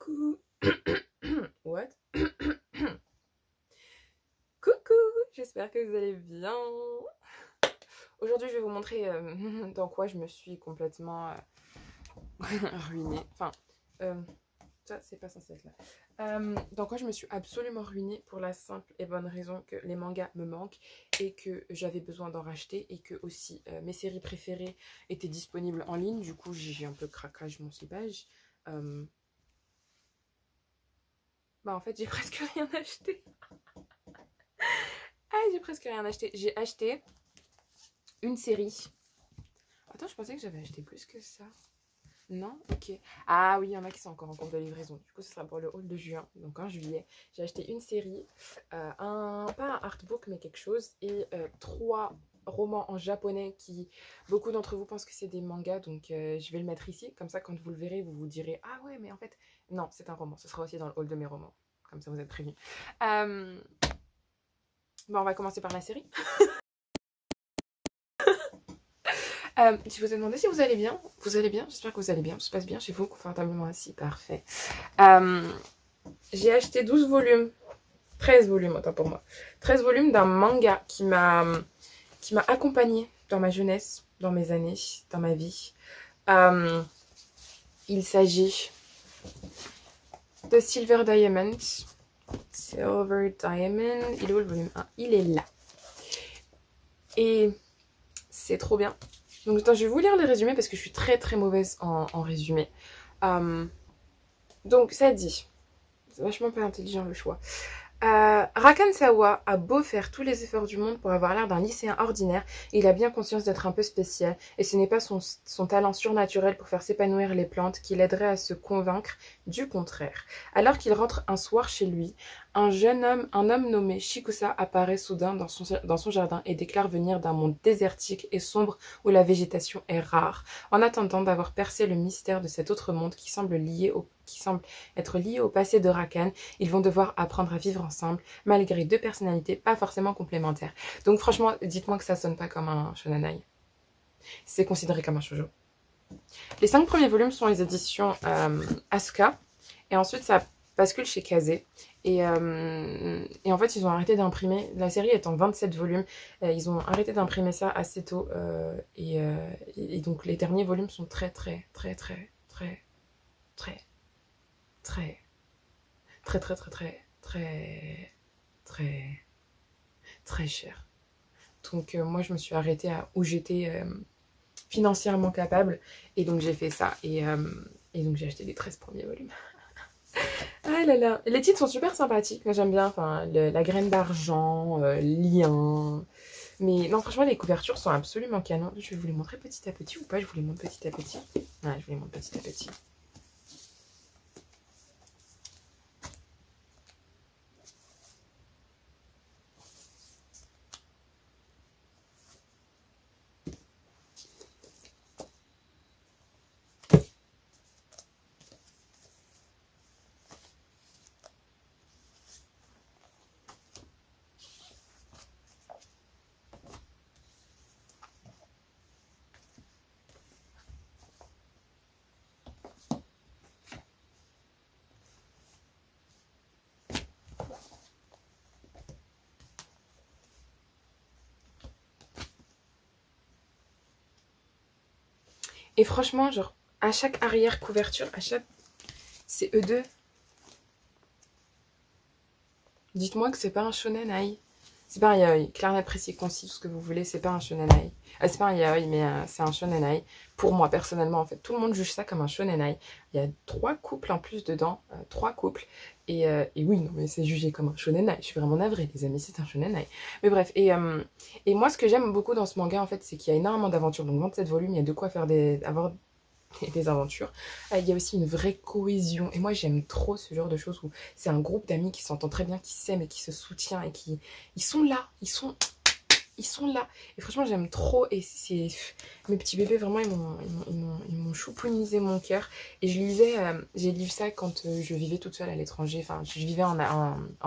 Coucou. What? Coucou, j'espère que vous allez bien. Aujourd'hui, je vais vous montrer dans quoi je me suis complètement ruinée. Enfin, ça, c'est pas censé être là. Dans quoi je me suis absolument ruinée pour la simple et bonne raison que les mangas me manquent et que j'avais besoin d'en racheter et que aussi mes séries préférées étaient disponibles en ligne. Du coup, j'ai un peu craquage mon slipage. Bah en fait, j'ai presque rien acheté. Ah, j'ai presque rien acheté. J'ai acheté une série. Attends, je pensais que j'avais acheté plus que ça. Non? Ok. Ah oui, il y en a qui sont encore en cours de livraison. Du coup, ce sera pour le haul de juin. Donc en juillet, j'ai acheté une série, pas un artbook, mais quelque chose, et 3 romans en japonais qui, beaucoup d'entre vous pensent que c'est des mangas. Donc je vais le mettre ici. Comme ça, quand vous le verrez, vous vous direz, ah ouais, mais en fait, non, c'est un roman. Ce sera aussi dans le haul de mes romans. Comme ça, vous êtes prévenus. Bon, on va commencer par la série. Je vous ai demandé si vous allez bien. Vous allez bien? J'espère que vous allez bien. Tout se passe bien chez vous, confortablement assis. Parfait. J'ai acheté 12 volumes. 13 volumes, autant pour moi. 13 volumes d'un manga qui m'a accompagnée dans ma jeunesse, dans mes années, dans ma vie. Il s'agit de Silver Diamond. Silver Diamond. Il est où le volume 1? Il est là. Et c'est trop bien. Donc attends, je vais vous lire les résumés parce que je suis très très mauvaise en résumé. Donc ça dit, c'est vachement pas intelligent le choix. Rakan Sawa a beau faire tous les efforts du monde pour avoir l'air d'un lycéen ordinaire, il a bien conscience d'être un peu spécial, et ce n'est pas son talent surnaturel pour faire s'épanouir les plantes qui l'aiderait à se convaincre du contraire. Alors qu'il rentre un soir chez lui, un homme nommé Shikusa apparaît soudain dans son jardin et déclare venir d'un monde désertique et sombre où la végétation est rare. En attendant d'avoir percé le mystère de cet autre monde qui semble être lié au passé de Rakan, ils vont devoir apprendre à vivre ensemble, malgré 2 personnalités pas forcément complémentaires. Donc franchement, dites-moi que ça sonne pas comme un shonanai. C'est considéré comme un shoujo. Les 5 premiers volumes sont les éditions Asuka, et ensuite ça bascule chez Kazé. Et en fait, ils ont arrêté d'imprimer. La série est en 27 volumes. Ils ont arrêté d'imprimer ça assez tôt. Et donc, les derniers volumes sont très cher. Donc moi je me suis arrêtée à où j'étais financièrement capable, et donc j'ai fait ça, et donc j'ai acheté les 13 premiers volumes. Ah là là, les titres sont super sympathiques, moi j'aime bien, enfin la graine d'argent, lien, mais non franchement les couvertures sont absolument canon. Je vais vous les montrer petit à petit ou pas? Je vous les montre petit à petit. Ouais, je vous les montre petit à petit. Et franchement, genre, à chaque arrière couverture, c'est eux deux. Dites-moi que c'est pas un shonen ai. C'est pas un yaoi. Clair, net, précis, concis, tout ce que vous voulez, c'est pas un shonen ai. C'est pas un yaoi, mais c'est un shonen ai. Pour moi, personnellement, en fait, tout le monde juge ça comme un shonen ai. Il y a 3 couples en plus dedans. 3 couples. Et oui, non, mais c'est jugé comme un shonen ai. Je suis vraiment navrée, les amis, c'est un shonen ai. Mais bref, et moi, ce que j'aime beaucoup dans ce manga, en fait, c'est qu'il y a énormément d'aventures. Donc, 27 volumes, il y a de quoi faire avoir des aventures. Il y a aussi une vraie cohésion. Et moi, j'aime trop ce genre de choses où c'est un groupe d'amis qui s'entend très bien, qui s'aiment et qui se soutient et qui... Ils sont là. Ils sont là. Et franchement, j'aime trop. Et c'est... Mes petits bébés, vraiment, ils m'ont choupounisé mon cœur. Et je lisais... j'ai lu ça quand je vivais toute seule à l'étranger. Enfin, je vivais en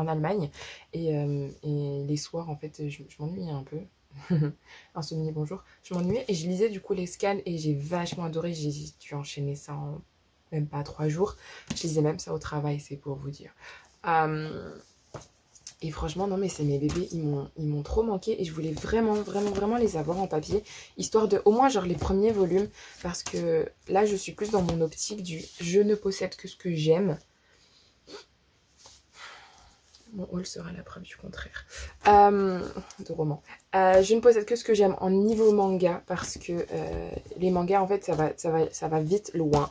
Allemagne. Et les soirs, en fait, je m'ennuyais un peu. Insomnie, bonjour. Je m'ennuyais et je lisais du coup les scans et j'ai vachement adoré. J'ai dû enchaîner ça en même pas 3 jours. Je lisais même ça au travail, c'est pour vous dire. Et franchement, non mais c'est mes bébés, ils m'ont trop manqué et je voulais vraiment les avoir en papier, histoire de, au moins genre les premiers volumes, parce que là je suis plus dans mon optique du je ne possède que ce que j'aime. Mon haul sera la preuve du contraire. De roman. Je ne possède que ce que j'aime en niveau manga, parce que les mangas en fait ça va vite loin.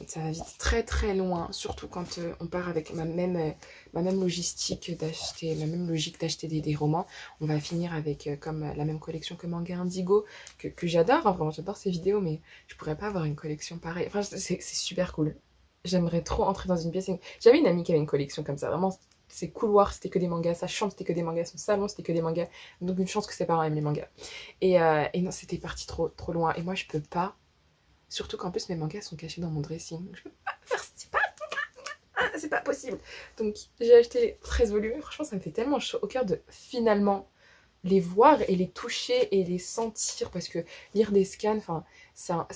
Ça va vite très loin, surtout quand on part avec ma même logistique d'acheter, ma même logique d'acheter des romans. On va finir avec comme la même collection que Manga Indigo, que j'adore, hein, vraiment j'adore ces vidéos, mais je pourrais pas avoir une collection pareille. Enfin c'est super cool. J'aimerais trop entrer dans une pièce. J'avais une amie qui avait une collection comme ça, vraiment ses couloirs c'était que des mangas, sa chambre c'était que des mangas, son salon c'était que des mangas, donc une chance que ses parents aiment les mangas. Et non, c'était parti trop loin, et moi je peux pas. Surtout qu'en plus mes mangas sont cachés dans mon dressing. Je peux pas faire, c'est pas possible. Donc j'ai acheté les 13 volumes. Franchement ça me fait tellement chaud au cœur de finalement les voir et les toucher et les sentir. Parce que lire des scans, enfin ça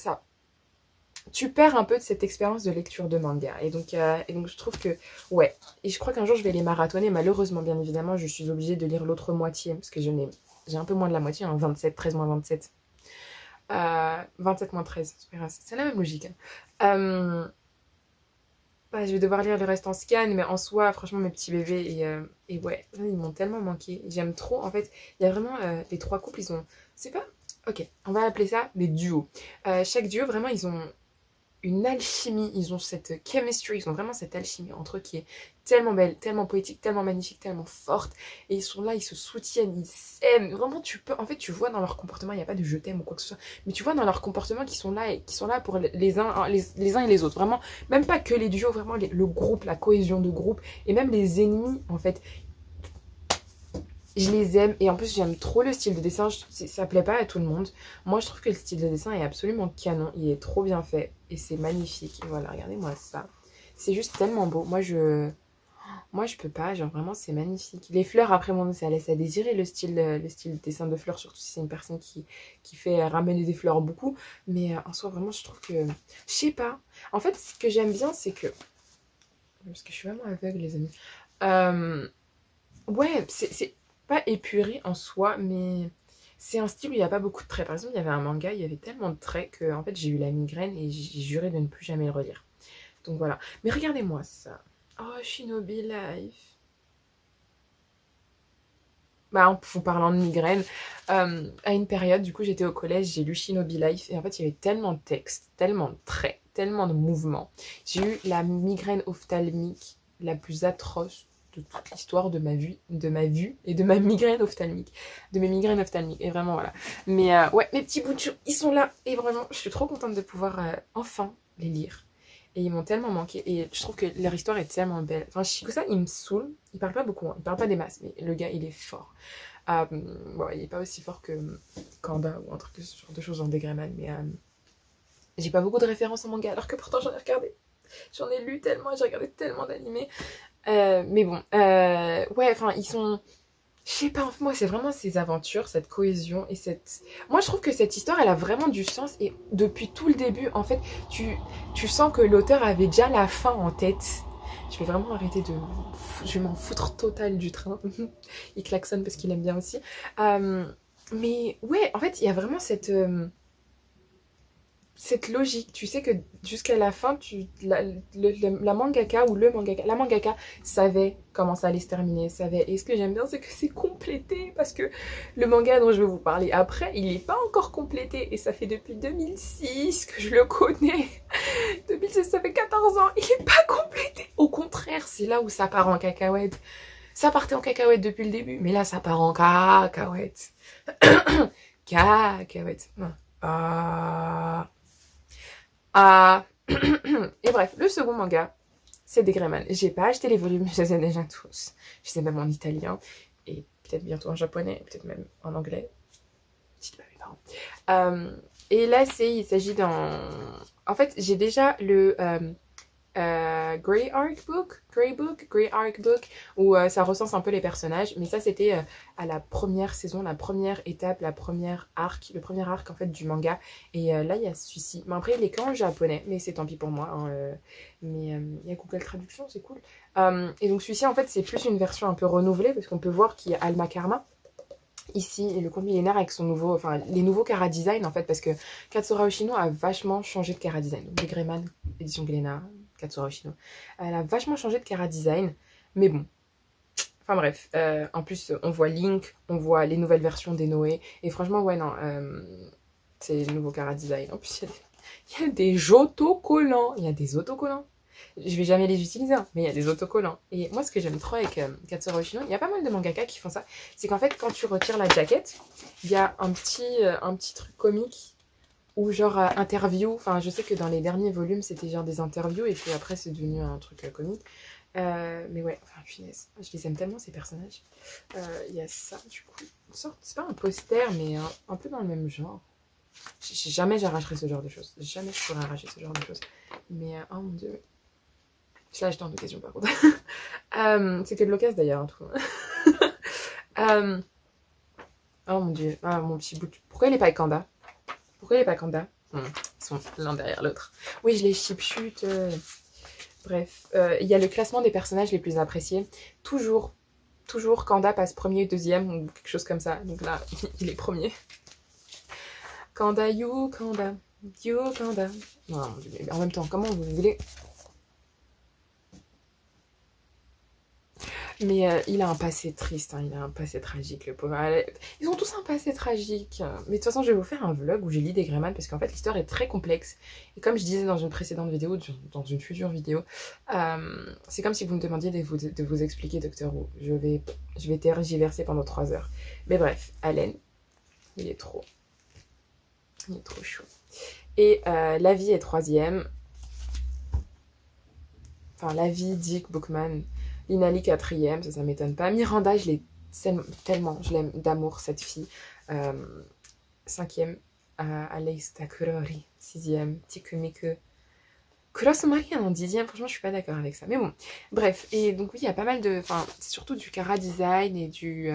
tu perds un peu de cette expérience de lecture de manga. Et donc je trouve que ouais. Et je crois qu'un jour je vais les marathonner. Malheureusement bien évidemment je suis obligée de lire l'autre moitié. Parce que j'ai un peu moins de la moitié, hein, 27, 13 moins 27. 27 moins 13, c'est la même logique. Bah, je vais devoir lire le reste en scan, mais en soi, franchement, mes petits bébés, et ouais, ils m'ont tellement manqué. J'aime trop, en fait, il y a vraiment les 3 couples, ils ont, c'est pas, ok, on va appeler ça des duos. Chaque duo, vraiment, ils ont une alchimie, ils ont cette chemistry, ils ont vraiment cette alchimie entre eux qui est tellement belle, tellement poétique, tellement magnifique, tellement forte, et ils sont là, ils se soutiennent, ils s'aiment, vraiment en fait tu vois dans leur comportement, il n'y a pas de je t'aime ou quoi que ce soit, mais tu vois dans leur comportement qu'ils sont là, et qui sont là pour les uns et les autres, vraiment, même pas que les duos, vraiment le groupe, la cohésion de groupe, et même les ennemis en fait. Je les aime, et en plus j'aime trop le style de dessin, ça plaît pas à tout le monde. Moi je trouve que le style de dessin est absolument canon, il est trop bien fait et c'est magnifique. Et voilà, regardez-moi ça. C'est juste tellement beau. Moi je peux pas, genre vraiment c'est magnifique. Les fleurs après bon ça laisse à désirer le style de dessin de fleurs, surtout si c'est une personne qui fait ramener des fleurs beaucoup. Mais en soi vraiment je trouve que, je sais pas. En fait ce que j'aime bien c'est que, parce que je suis vraiment aveugle les amis. Ouais, c'est pas épuré en soi, mais c'est un style où il n'y a pas beaucoup de traits. Par exemple, il y avait un manga, il y avait tellement de traits que en fait, j'ai eu la migraine et j'ai juré de ne plus jamais le relire. Donc voilà. Mais regardez-moi ça. Oh, Shinobi Life. Bah, en vous parlant de migraine, à une période, du coup, j'étais au collège, j'ai lu Shinobi Life et en fait, il y avait tellement de textes, tellement de traits, tellement de mouvements. J'ai eu la migraine ophtalmique la plus atroce de toute l'histoire de ma vue et de ma migraine ophtalmique, de mes migraines ophtalmiques, et vraiment voilà. Mais ouais, mes petits bouts de chou, ils sont là et vraiment, je suis trop contente de pouvoir enfin les lire. Et ils m'ont tellement manqué, et je trouve que leur histoire est tellement belle. Enfin, Shikusa, il me saoule, il parle pas beaucoup, hein. Il parle pas des masses, mais le gars, il est fort. Bon, il est pas aussi fort que Kanda ou un truc, ce genre de choses en Degreman, mais j'ai pas beaucoup de références en manga, alors que pourtant j'en ai regardé. J'en ai lu tellement, j'ai regardé tellement d'animés. Mais bon, ouais, enfin, ils sont... Je sais pas, moi, c'est vraiment ces aventures, cette cohésion et cette... Moi, je trouve que cette histoire, elle a vraiment du sens. Et depuis tout le début, en fait, tu sens que l'auteur avait déjà la fin en tête. Je vais vraiment arrêter de... Je vais m'en foutre total du train. Il klaxonne parce qu'il aime bien aussi. Mais ouais, en fait, il y a vraiment cette logique, tu sais que jusqu'à la fin, la mangaka ou la mangaka savait comment ça allait se terminer, savait. Et ce que j'aime bien, c'est que c'est complété, parce que le manga dont je vais vous parler après, il n'est pas encore complété, et ça fait depuis 2006 que je le connais. 2006, ça fait 14 ans, il n'est pas complété. Au contraire, c'est là où ça part en cacahuète. Ça partait en cacahuète depuis le début, mais là, ça part en cacahuète. Cacahuète. Et bref, le second manga, c'est Degreman. J'ai pas acheté les volumes, je les ai déjà tous. Je les ai même en italien, et peut-être bientôt en japonais, peut-être même en anglais. Dites pas mes parents. Et là, il s'agit d'un... En fait, j'ai déjà Grey Arc Book, où ça recense un peu les personnages. Mais ça, c'était à la première saison, la première étape, le premier arc en fait du manga. Et là, il y a celui-ci. Mais après, il est qu'en japonais, mais c'est tant pis pour moi. Hein, mais il y a Google Traduction, c'est cool. Et donc celui-ci, en fait, c'est plus une version un peu renouvelée, parce qu'on peut voir qu'il y a Alma Karma. Ici, le conte millénaire avec son nouveau, enfin les nouveaux Kara Design en fait, parce que Katsura Oshino a vachement changé de Kara Design. Donc, Greyman, édition Glénat, Katsura Oshino. Elle a vachement changé de Kara Design, mais bon. Enfin bref, en plus on voit Link, on voit les nouvelles versions des Noé, et franchement ouais non, c'est le nouveau Kara Design. En plus il y a des autocollants, il y a des autocollants. Je vais jamais les utiliser, hein, mais il y a des autocollants. Et moi, ce que j'aime trop avec Katsura Oshino, il y a pas mal de mangaka qui font ça, c'est qu'en fait, quand tu retires la jaquette, il y a un petit truc comique ou genre interview. Enfin, je sais que dans les derniers volumes, c'était genre des interviews, et puis après, c'est devenu un truc comique. Mais ouais, enfin, punaise, je les aime tellement, ces personnages. Il y a ça, du coup, c'est pas un poster, mais un peu dans le même genre. Jamais j'arracherai ce genre de choses. Jamais je pourrais arracher ce genre de choses. Mais, oh mon dieu... Je l'ai acheté en occasion par contre. C'était de l'occasion d'ailleurs. Oh mon dieu. Ah, mon petit bout. Pourquoi il est pas Kanda? Pourquoi il est pas Kanda? Ils sont l'un derrière l'autre. Oui, je les chipchute. Bref. Il y a le classement des personnages les plus appréciés. Toujours Kanda passe premier, deuxième ou quelque chose comme ça. Donc là, il est premier. Kanda, you, Kanda. You, Kanda. Non, mon dieu. Mais en même temps, comment vous voulez... Mais il a un passé triste, hein, il a un passé tragique, le pauvre. Ils ont tous un passé tragique. Mais de toute façon, je vais vous faire un vlog où j'ai lu des Greyman parce qu'en fait, l'histoire est très complexe. Et comme je disais dans une précédente vidéo, dans une future vidéo, c'est comme si vous me demandiez de vous expliquer Doctor Who. Je vais tergiverser pendant 3 heures. Mais bref, Allen, il est trop chaud. Et La vie est 3e. Enfin, La vie, Dick, Bookman... Linali 4e, ça m'étonne pas. Miranda, je l'ai tellement, je l'aime d'amour, cette fille. 5e, Alice Takurori. 6e, Tikumiku. Kurosumari en 10e, franchement, je suis pas d'accord avec ça. Mais bon, bref. Et donc, oui, il y a pas mal de. Enfin, c'est surtout du Kara design et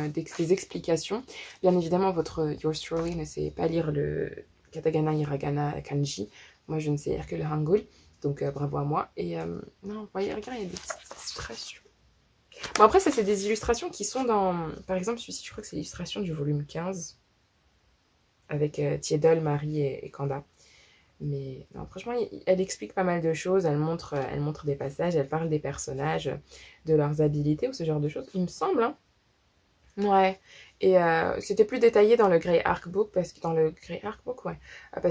des explications. Bien évidemment, votre Yours Truly ne sait pas lire le katakana, hiragana, kanji. Moi, je ne sais lire que le hangul. Donc, bravo à moi. Et non, vous voyez, regardez, il y a des petites illustrations. Bon, après, ça, c'est des illustrations qui sont dans... Par exemple, celui-ci, je crois que c'est l'illustration du volume 15. Avec Tiedol, Marie et Kanda. Mais non, franchement, elle explique pas mal de choses. Elle montre des passages. Elle parle des personnages, de leurs habilités ou ce genre de choses. Il me semble, hein. Ouais. Et c'était plus détaillé dans le Grey Arc Book. Parce que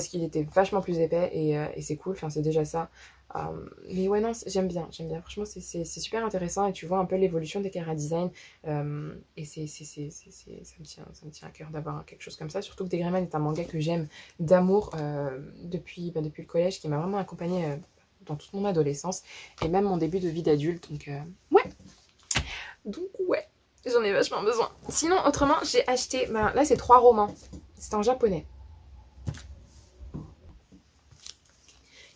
qu'il était vachement plus épais. Et c'est cool. Enfin, c'est déjà ça. Mais ouais, non, j'aime bien. Franchement, c'est super intéressant et tu vois un peu l'évolution des Kara Design. Et ça me tient à cœur d'avoir quelque chose comme ça. Surtout que Des Greyman est un manga que j'aime d'amour depuis le collège, qui m'a vraiment accompagnée dans toute mon adolescence et même mon début de vie d'adulte. Donc, ouais, j'en ai vachement besoin. Sinon, autrement, j'ai acheté... là, c'est 3 romans. C'est en japonais.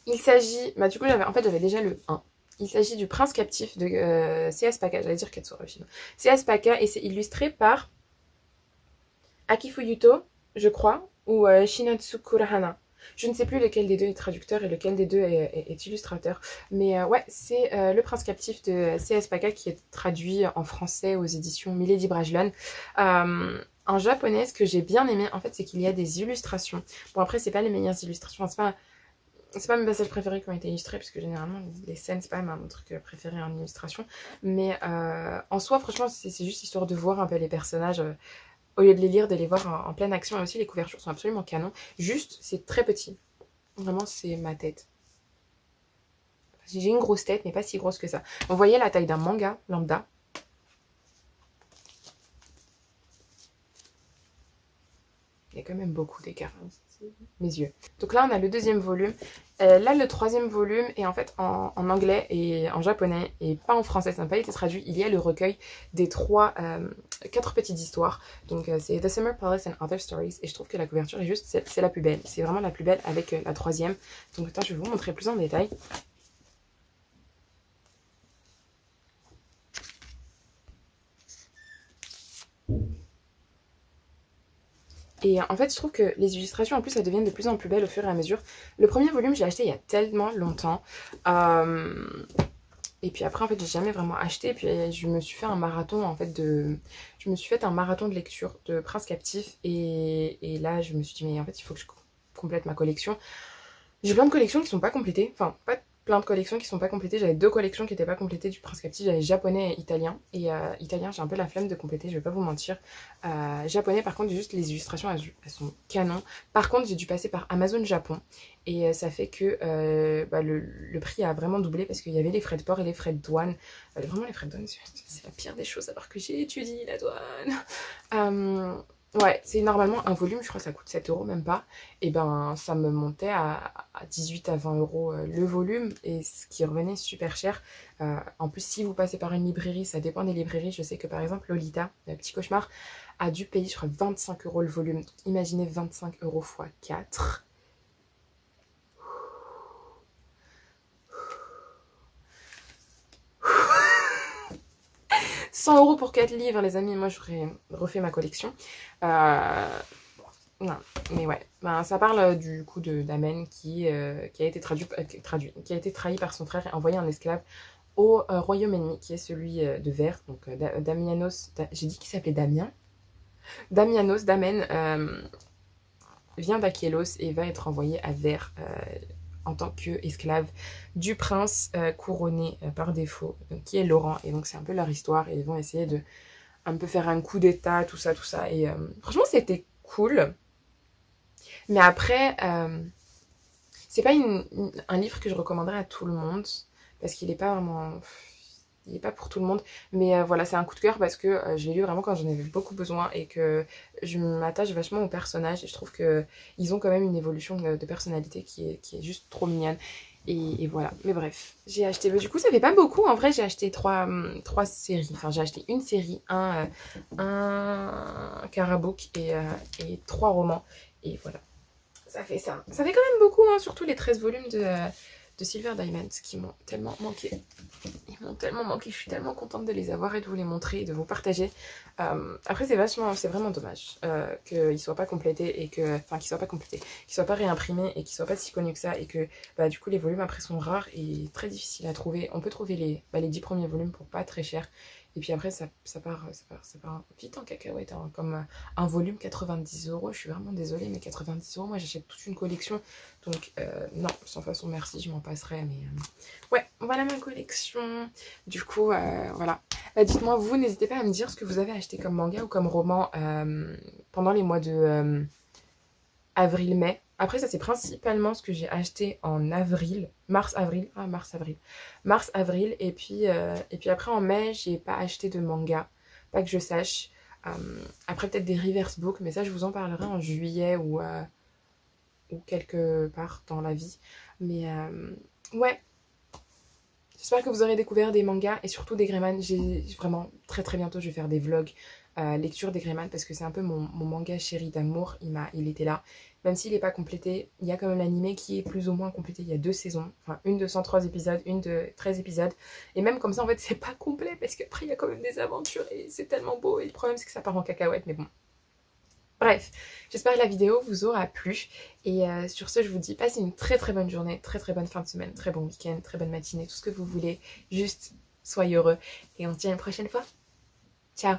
Il s'agit... du coup, j'avais déjà le 1. Il s'agit du Prince captif de C.S. Paka. J'allais dire Katsura Oshino. C.S. Paka, et c'est illustré par Akifu Yuto, je crois, ou Shinatsu Kurahana. Je ne sais plus lequel des deux est traducteur et lequel des deux est illustrateur. Mais ouais, c'est Le Prince captif de C.S. Paka qui est traduit en français aux éditions Milady Brajlon. En japonais, ce que j'ai bien aimé, en fait, c'est qu'il y a des illustrations. Bon, après, c'est pas les meilleures illustrations. C'est pas mes passages préférés qui ont été illustrés, parce que généralement, les scènes, c'est pas mon truc préféré en illustration. Mais en soi, franchement, c'est juste histoire de voir un peu les personnages... au lieu de les lire, de les voir en pleine action. Et aussi, les couvertures sont absolument canon. Juste, c'est très petit. Vraiment, c'est ma tête. J'ai une grosse tête, mais pas si grosse que ça. Vous voyez la taille d'un manga lambda. Il y a quand même beaucoup d'écart. Hein. Mes yeux. Donc là, on a le 2e volume. Là, le 3e volume est en fait en anglais et en japonais et pas en français. Ça n'a pas été traduit. Il y a le recueil des 4 petites histoires. Donc, c'est The Summer Palace and Other Stories. Et je trouve que la couverture est juste, c'est la plus belle. C'est vraiment la plus belle avec la 3e. Donc, attends, je vais vous montrer plus en détail. Et en fait, je trouve que les illustrations, en plus, elles deviennent de plus en plus belles au fur et à mesure. Le premier volume, j'ai acheté il y a tellement longtemps. Et puis après, en fait, j'ai jamais vraiment acheté. Et puis, je me suis fait un marathon, en fait, Je me suis fait un marathon de lecture de Prince Captif. Et là, je me suis dit, mais en fait, il faut que je complète ma collection. J'ai plein de collections qui sont pas complétées. Enfin, pas plein de collections qui sont pas complétées. J'avais 2 collections qui n'étaient pas complétées du Prince Captif. J'avais japonais et italien. Et italien, j'ai un peu la flemme de compléter, je vais pas vous mentir. Japonais, par contre, juste les illustrations, elles sont canon. Par contre, j'ai dû passer par Amazon Japon. Et ça fait que le prix a vraiment doublé parce qu'il y avait les frais de port et les frais de douane. Vraiment, les frais de douane, c'est la pire des choses alors que j'ai étudié la douane. Ouais, c'est normalement un volume, je crois que ça coûte 7 euros, même pas. Et ben, ça me montait à 18 à 20 euros le volume, et ce qui revenait super cher. En plus, si vous passez par une librairie, ça dépend des librairies. Je sais que par exemple, Lolita, le Petit Cauchemar, a dû payer, je crois, 25 euros le volume. Donc, imaginez 25 euros x 4. 100 euros pour 4 livres, les amis. Moi, j'aurais refait ma collection. Non, mais ouais. Ben, ça parle du coup d'Amen qui a été qui a été trahi par son frère et envoyé en esclave au royaume ennemi, qui est celui de Ver. Donc Damianos, j'ai dit qu'il s'appelait Damien. Damianos, Damen, vient d'Achelos et va être envoyé à Ver en tant qu'esclave du prince couronné par défaut, donc, qui est Laurent. Et donc c'est un peu leur histoire et ils vont essayer de un peu faire un coup d'état, tout ça, tout ça. Et franchement, c'était cool. Mais après, c'est pas un livre que je recommanderais à tout le monde, parce qu'il est pas vraiment... Il est pas pour tout le monde, mais voilà, c'est un coup de cœur parce que je l'ai lu vraiment quand j'en avais beaucoup besoin et que je m'attache vachement aux personnages et je trouve qu'ils ont quand même une évolution de personnalité qui est juste trop mignonne. Et voilà, mais bref, j'ai acheté, du coup ça fait pas beaucoup, en vrai j'ai acheté trois séries, enfin j'ai acheté une série, un carabook et 3 romans, et voilà, ça fait ça. Ça fait quand même beaucoup, hein, surtout les 13 volumes de Silver Diamonds qui m'ont tellement manqué. Ils m'ont tellement manqué, je suis tellement contente de les avoir et de vous les montrer et de vous partager. Après, c'est vraiment dommage qu'ils ne soient pas complétés et que, enfin, qu'ils soient pas complétés, qu'ils soient pas réimprimés et qu'ils soient pas si connus que ça et que, bah, du coup, les volumes après sont rares et très difficiles à trouver. On peut trouver les 10 premiers volumes pour pas très cher. Et puis après, ça part vite en cacahuète, hein, comme un volume 90 euros. Je suis vraiment désolée, mais 90 euros, moi j'achète toute une collection. Donc, non, sans façon, merci, je m'en passerai. Mais ouais, voilà ma collection. Du coup, voilà. Bah, dites-moi, vous, n'hésitez pas à me dire ce que vous avez acheté comme manga ou comme roman pendant les mois de avril-mai. Après, ça, c'est principalement ce que j'ai acheté en avril. Mars-avril. Ah, mars-avril. Mars-avril. Et puis après, en mai, j'ai pas acheté de manga. Pas que je sache. Après, peut-être des reverse books. Mais ça, je vous en parlerai en juillet ou quelque part dans la vie. Mais ouais. J'espère que vous aurez découvert des mangas et surtout des Greyman. J'ai vraiment très très bientôt je vais faire des vlogs lecture des Greyman parce que c'est un peu mon manga chéri d'amour. Il était là. Même s'il n'est pas complété, il y a quand même l'animé qui est plus ou moins complété. Il y a 2 saisons, enfin une de 103 épisodes, une de 13 épisodes. Et même comme ça en fait c'est pas complet parce qu'après il y a quand même des aventures et c'est tellement beau. Et le problème c'est que ça part en cacahuète, mais bon. Bref, j'espère que la vidéo vous aura plu. Et sur ce, je vous dis, passez une très très bonne journée, très très bonne fin de semaine, très bon week-end, très bonne matinée, tout ce que vous voulez. Juste, soyez heureux. Et on se dit à une prochaine fois. Ciao!